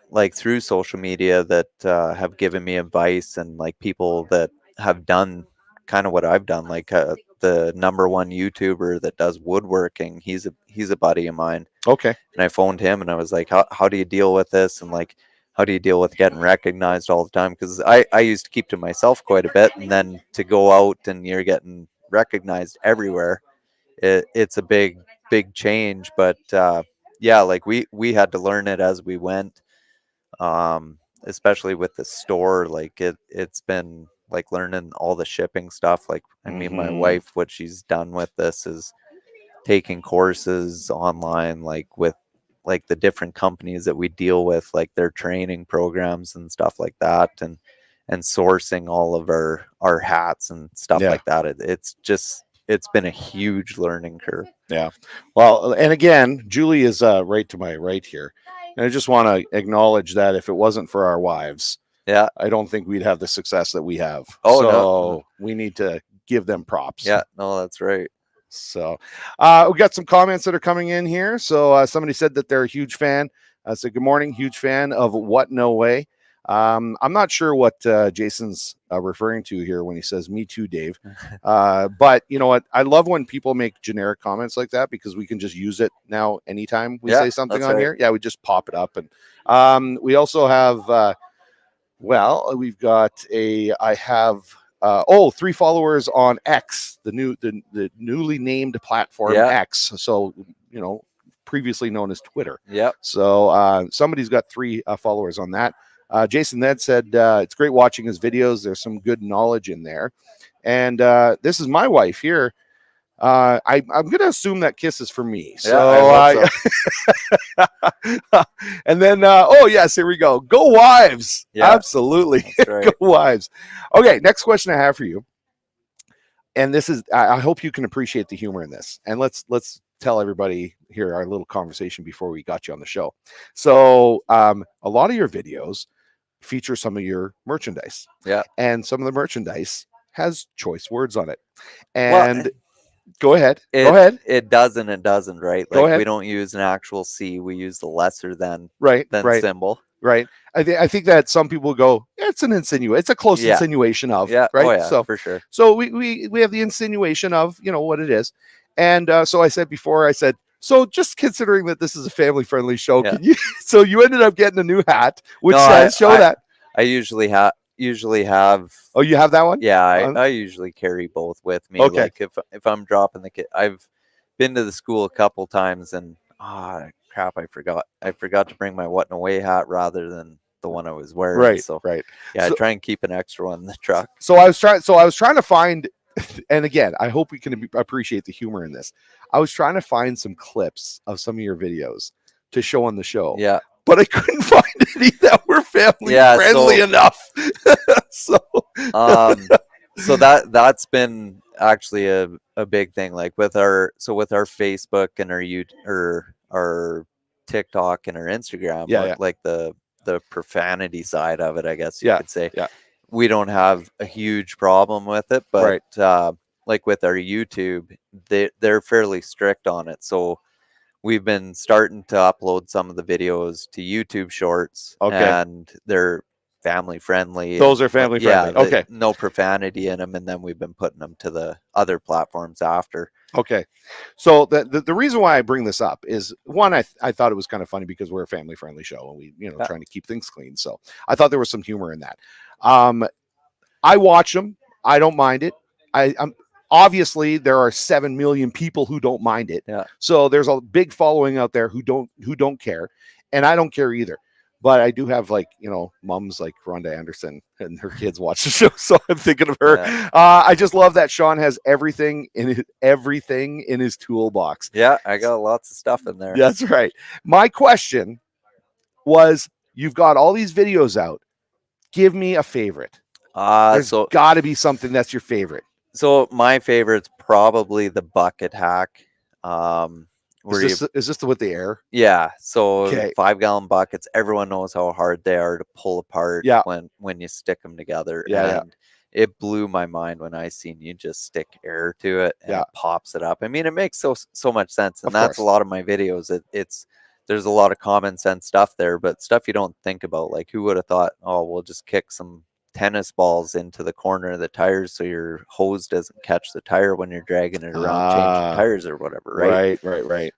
S6: like through social media that have given me advice, and like people that have done kind of what I've done, like the #1 YouTuber that does woodworking. He's a buddy of mine.
S2: Okay.
S6: And I phoned him, and I was like, how do you deal with this? And like, how do you deal with getting recognized all the time? Because I used to keep to myself quite a bit, and then to go out and you're getting recognized everywhere, it's a big change. But yeah, like we had to learn it as we went, especially with the store. Like it's been like learning all the shipping stuff. Like, I mean, my wife, what she's done with this is taking courses online, like with like the different companies that we deal with, like their training programs and stuff like that, and sourcing all of our hats and stuff like that. It's been a huge learning curve.
S2: Yeah. Well, and again, Julie is right to my right here. And I just want to acknowledge that if it wasn't for our wives, I don't think we'd have the success that we have. So we need to give them props.
S6: Yeah, no, that's right.
S2: So we got some comments that are coming in here. So somebody said that they're a huge fan. So good morning, huge fan of What No Way. I'm not sure what Jason's referring to here when he says "Me too, Dave." But you know what? I love when people make generic comments like that, because we can just use it now anytime we say something on here. Yeah, we just pop it up. And we also have, we've got I have 3 followers on X, the newly named platform X. So previously known as Twitter.
S6: Yep.
S2: So somebody's got 3 followers on that. Jason then said, it's great watching his videos. There's some good knowledge in there. And this is my wife here. I'm going to assume that kiss is for me. So, and then, yes, here we go. Go Wives. Yeah, absolutely. Right. Go Wives. Okay. Next question I have for you. And this is, I hope you can appreciate the humor in this. And let's tell everybody here our little conversation before we got you on the show. So, a lot of your videos feature some of your merchandise.
S6: Yeah.
S2: And some of the merchandise has choice words on it. And go ahead. Go ahead.
S6: It does and it doesn't, right?
S2: Go ahead.
S6: We don't use an actual C. We use the lesser than symbol.
S2: Right. I think that some people go, it's an insinuation. It's a close insinuation of.
S6: Yeah.
S2: Right.
S6: Oh, yeah,
S2: so
S6: for sure.
S2: So we have the insinuation of, what it is. And so I said before, so just considering that this is a family-friendly show, so you ended up getting a new hat, which says, show that.
S6: I usually have, usually have.
S2: Oh, you have that one?
S6: Yeah, I usually carry both with me.
S2: Okay.
S6: Like if I'm dropping the kid, I've been to the school a couple times and crap, I forgot to bring my what and away hat rather than the one I was wearing.
S2: Right.
S6: So
S2: Right.
S6: yeah,
S2: So,
S6: I try and keep an extra one in the truck.
S2: So I was trying to find, and again, I hope we can appreciate the humor in this. I was trying to find some clips of some of your videos to show on the show.
S6: Yeah.
S2: But I couldn't find any that were family friendly enough. So
S6: that's been actually a big thing. Like with our Facebook and our TikTok and our Instagram, like the profanity side of it, I guess you could say.
S2: Yeah.
S6: We don't have a huge problem with it, but like with our YouTube, they're fairly strict on it. So we've been starting to upload some of the videos to YouTube Shorts, and they're family friendly.
S2: Those are family friendly. Okay.
S6: No profanity in them, and then we've been putting them to the other platforms after.
S2: Okay. So the reason why I bring this up is, one, I thought it was kind of funny because we're a family friendly show and we, trying to keep things clean. So I thought there was some humor in that. I watch them. I don't mind it. I'm obviously there are 7 million people who don't mind it.
S6: Yeah.
S2: So there's a big following out there who don't care, and I don't care either. But I do have, like, moms like Rhonda Anderson and her kids watch the show, so I'm thinking of her.
S6: Yeah.
S2: I just love that Shaun has everything in his toolbox.
S6: Yeah, I got lots of stuff in there.
S2: That's right. My question was, you've got all these videos out. Give me a favorite. There's got to be something that's your favorite.
S6: So my favorite's probably the bucket hack.
S2: Is this with the air?
S6: Yeah. So 5-gallon buckets. Everyone knows how hard they are to pull apart.
S2: Yeah.
S6: When you stick them together.
S2: Yeah.
S6: And it blew my mind when I seen you just stick air to it and it pops it up. I mean, it makes so much sense, and that's a lot of my videos. There's a lot of common sense stuff there, but stuff you don't think about. Like, who would have thought, oh, we'll just kick some tennis balls into the corner of the tires so your hose doesn't catch the tire when you're dragging it around changing tires or whatever, right?
S2: Right.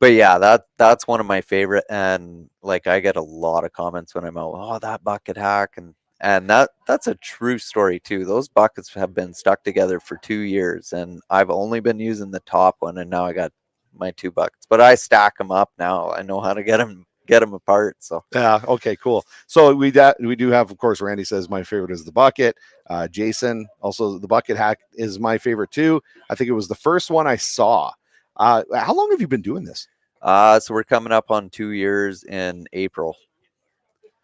S6: But yeah, that's one of my favorite, and like I get a lot of comments when I'm out, oh, that bucket hack, and that's a true story too. Those buckets have been stuck together for 2 years, and I've only been using the top one, and now I got my 2 buckets, but I stack them up now. I know how to get them apart. So
S2: yeah, okay, cool. So we do have, of course, Randy says my favorite is the bucket. Jason, also the bucket hack is my favorite too. I think it was the first one I saw. How long have you been doing this?
S6: So we're coming up on 2 years in April.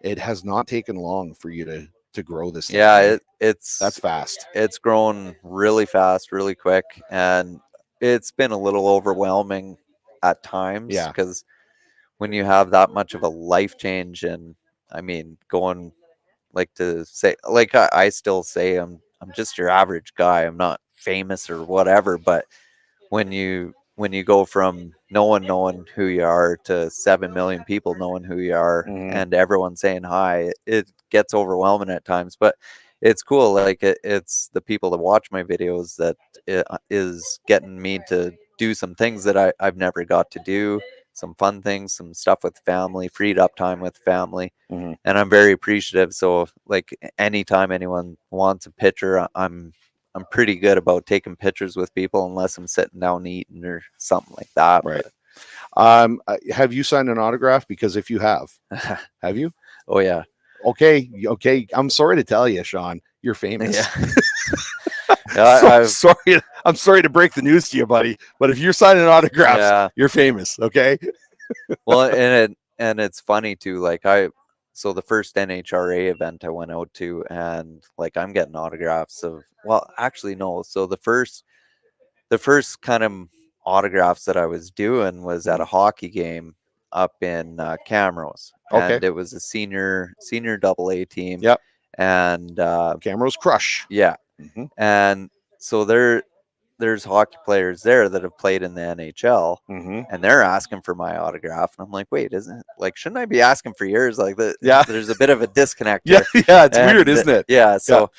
S2: It has not taken long for you to grow this thing.
S6: Yeah,
S2: that's fast.
S6: It's grown really fast, really quick, and it's been a little overwhelming at times.
S2: Yeah,
S6: because when you have that much of a life change, and I mean, going like to say, like I still say I'm just your average guy. I'm not famous or whatever, but when you go from no one knowing who you are to 7 million people knowing who you are, and everyone saying hi, it gets overwhelming at times, but it's cool. Like it's the people that watch my videos that is getting me to do some things that I've never got to do, some fun things, some stuff with family, freed up time with family, and I'm very appreciative. So like anytime anyone wants a picture, I'm pretty good about taking pictures with people unless I'm sitting down eating or something like that.
S2: Right. Have you signed an autograph? Because if you have you?
S6: Oh yeah.
S2: Okay. I'm sorry to tell you, Shaun, you're famous.
S6: Yeah.
S2: I'm sorry to break the news to you, buddy, but if you're signing autographs, you're famous. Okay.
S6: Well, and it's funny too. Like so the first NHRA event I went out to, and like I'm getting autographs of, well, actually no. So the first kind of autographs that I was doing was at a hockey game up in Camrose, and it was a senior AA team.
S2: Yep.
S6: And
S2: Camrose Crush.
S6: Yeah. And so there's hockey players there that have played in the NHL, and they're asking for my autograph, and I'm like, wait, shouldn't I be asking for yours? Like there's a bit of a disconnect.
S2: Yeah, it's weird, isn't it?
S6: Yeah. So,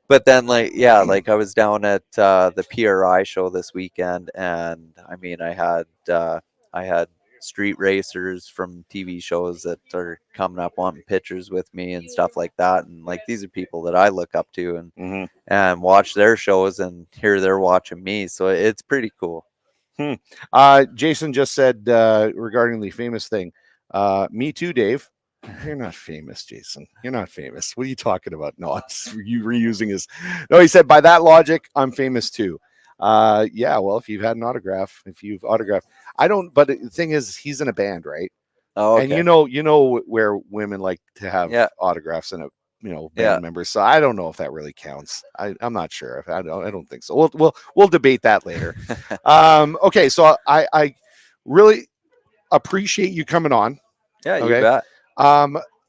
S6: but then like I was down at the PRI show this weekend, and I mean I had street racers from TV shows that are coming up wanting pictures with me and stuff like that. And like, these are people that I look up to and watch their shows, and here they're watching me. So it's pretty cool.
S2: Jason just said regarding the famous thing, me too, Dave. You're not famous, Jason. You're not famous. What are you talking about? No, it's you reusing his. No, he said, by that logic, I'm famous too. Yeah, well, if you've had an autograph, if you've autographed, I don't. But the thing is, he's in a band, right?
S6: Oh, okay.
S2: And you know where women like to have autographs in a band members. So I don't know if that really counts. I'm not sure. I don't think so. We'll debate that later. Okay, so I really appreciate you coming on.
S6: Yeah,
S2: okay?
S6: You bet.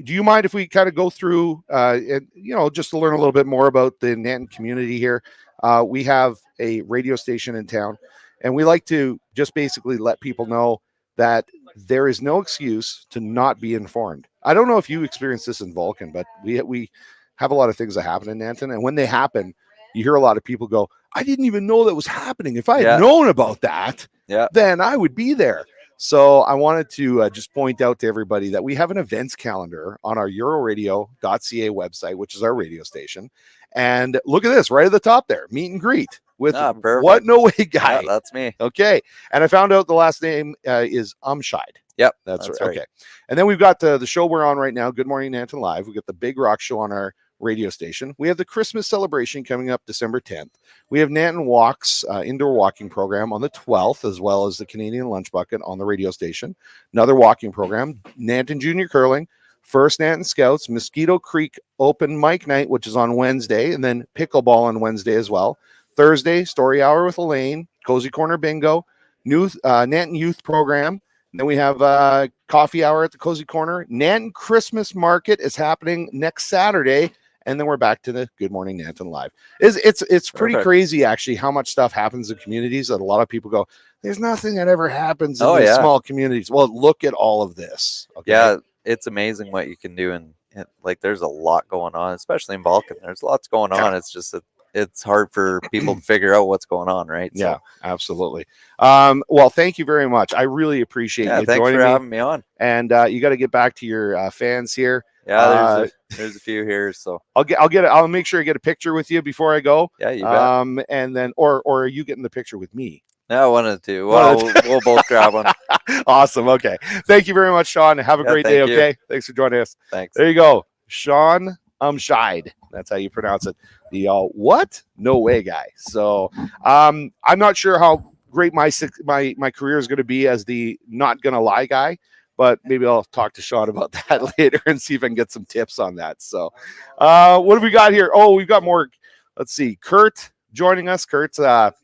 S2: Do you mind if we kind of go through, and just to learn a little bit more about the Nanton community here? We have a radio station in town, and we like to just basically let people know that there is no excuse to not be informed. I don't know if you experience this in Vulcan, but we have a lot of things that happen in Nanton, and when they happen, you hear a lot of people go, "I didn't even know that was happening. If I had known about that, then I would be there." So I wanted to just point out to everybody that we have an events calendar on our euroradio.ca website, which is our radio station. And look at this right at the top there, meet and greet with What No Way Guy.
S6: Yeah, that's me.
S2: Okay. And I found out the last name is Umscheid.
S6: Yep.
S2: That's right. Okay. And then we've got the show we're on right now, Good Morning Nanton Live. We've got the Big Rock Show on our radio station. We have the Christmas celebration coming up December 10th. We have Nanton Walks indoor walking program on the 12th, as well as the Canadian Lunch Bucket on the radio station. Another walking program, Nanton Junior Curling, First Nanton Scouts, Mosquito Creek Open Mic Night, which is on Wednesday, and then pickleball on Wednesday as well. Thursday, Story Hour with Elaine, Cozy Corner Bingo, Nanton Youth Program. Then we have coffee hour at the Cozy Corner. Nanton Christmas Market is happening next Saturday. And then we're back to the Good Morning Nanton Live. It's pretty crazy, actually, how much stuff happens in communities that a lot of people go, there's nothing that ever happens in these small communities. Well, look at all of this. Okay?
S6: Yeah, it's amazing what you can do. And like, there's a lot going on, especially in Vulcan. There's lots going on. It's just that it's hard for people to figure out what's going on, right?
S2: Yeah, absolutely. Well, thank you very much. I really appreciate you
S6: thanks
S2: joining
S6: for
S2: me.
S6: having me on.
S2: And you got to get back to your fans here.
S6: Yeah, there's a few here, so
S2: I'll make sure I get a picture with you before I go.
S6: Yeah, you bet.
S2: And then or are you getting the picture with me?
S6: No, one of the two. Well, we'll both grab one.
S2: Awesome. Okay. Thank you very much, Shaun. Have a great day. Okay. Thanks for joining us.
S6: Thanks.
S2: There you go. Shaun Umscheid. That's how you pronounce it. The what? No way guy. So I'm not sure how great my career is going to be as the not gonna lie guy, but maybe I'll talk to Shaun about that later and see if I can get some tips on that. So what have we got here? Oh, we've got more. Let's see. Kurt joining us. Kurt's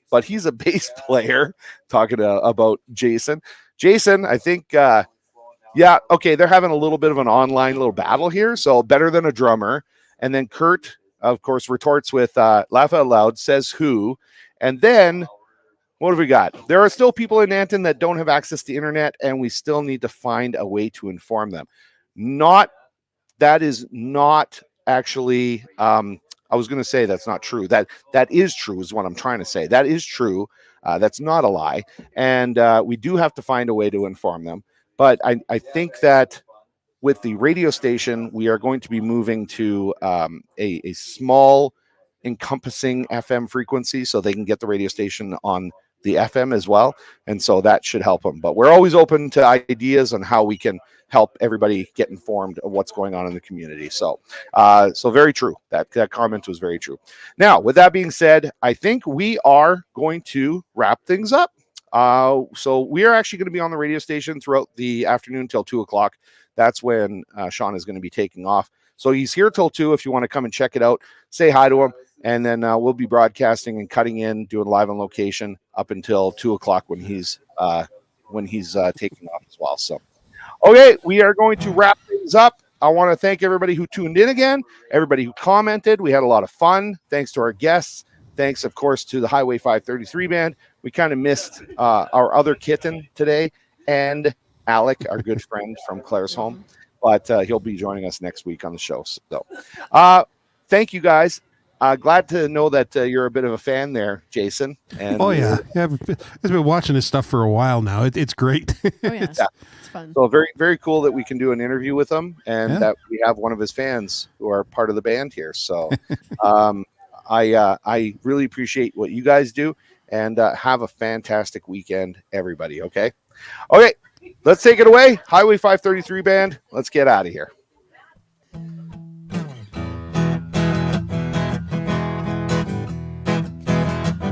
S2: but he's a bass player, talking about Jason. Jason, I think okay, they're having a little bit of an online little battle here, so better than a drummer. And then Kurt, of course, retorts with laugh out loud, says who. And then what have we got? There are still people in Nanton that don't have access to internet, and we still need to find a way to inform them. That is not actually, I was going to say that's not true. That is true is what I'm trying to say. That is true. That's not a lie. And we do have to find a way to inform them. But I think that with the radio station, we are going to be moving to a small encompassing FM frequency so they can get the radio station on the FM as well. And so that should help them. But we're always open to ideas on how we can help everybody get informed of what's going on in the community. So very true. That comment was very true. Now, with that being said, I think we are going to wrap things up. So we are actually going to be on the radio station throughout the afternoon till 2:00. That's when Shaun is going to be taking off. So he's here till 2. If you want to come and check it out, say hi to him. And then we'll be broadcasting and cutting in, doing live on location up until 2:00 when he's taking off as well. So, okay, we are going to wrap things up. I want to thank everybody who tuned in again, everybody who commented. We had a lot of fun. Thanks to our guests. Thanks, of course, to the Highway 533 band. We kind of missed our other kitten today, and Alec, our good friend from Claire's home. But he'll be joining us next week on the show. So, thank you guys. glad to know that you're a bit of a fan there, Jason. And
S5: oh yeah, I've been watching this stuff for a while now. It's great.
S1: Oh yeah, it's fun.
S2: So very, very cool that we can do an interview with him, and that we have one of his fans who are part of the band here. So, I really appreciate what you guys do, and have a fantastic weekend, everybody. Okay, let's take it away, Highway 533 band. Let's get out of here.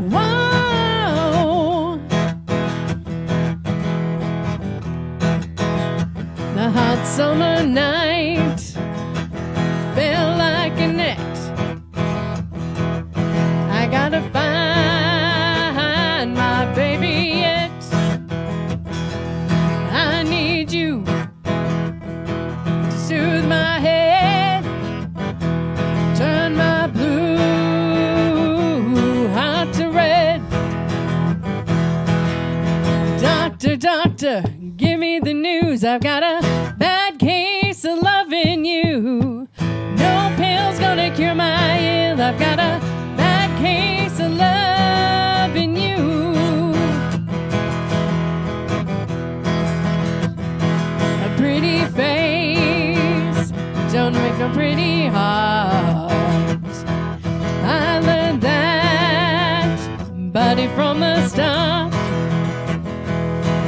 S1: Whoa, the hot summer night felt like a net. I gotta find my baby yet. I need you to soothe my head, turn my blue heart to red. Doctor, doctor, give me the news. I've got a bad case of loving you. No pill's gonna cure my ill. I've got a bad case of loving you. A pretty face don't make no pretty heart. I learned that, buddy, from the start.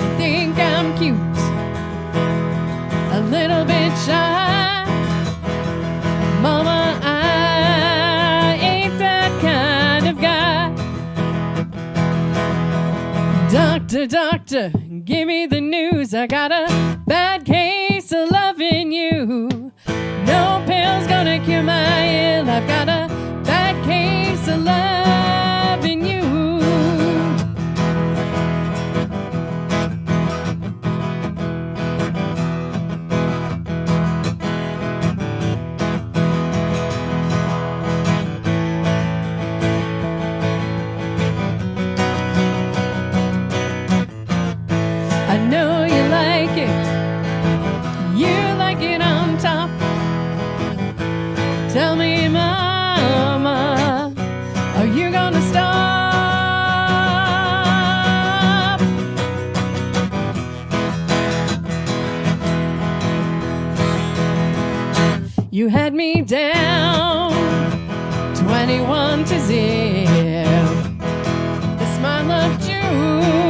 S1: You think I'm cute, a little bit shy. Mama, I ain't that kind of guy. Doctor, doctor, give me the news. I got a bad case of loving you. No pill's gonna cure my ill. I've got a bad case of loving you. I know you like it. You like it on top. Tell me, mama, are you gonna stop? You had me down 21 to 0. The smile of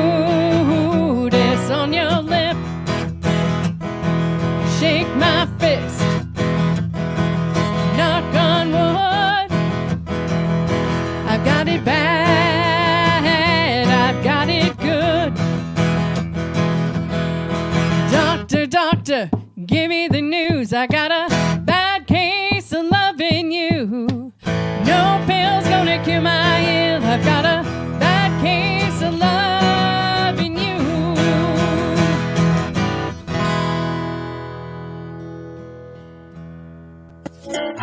S1: Judas on your lip. Shake my fist, knock on wood. I've got it bad, I've got it good. Doctor, doctor, give me the news. I got a bad case of loving you. No pill's gonna cure my ill. I've got a bad case of loving you.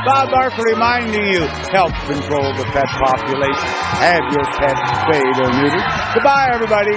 S7: Bob Barker reminding you, help control the pet population. Have your pet spayed or neutered. Goodbye, everybody.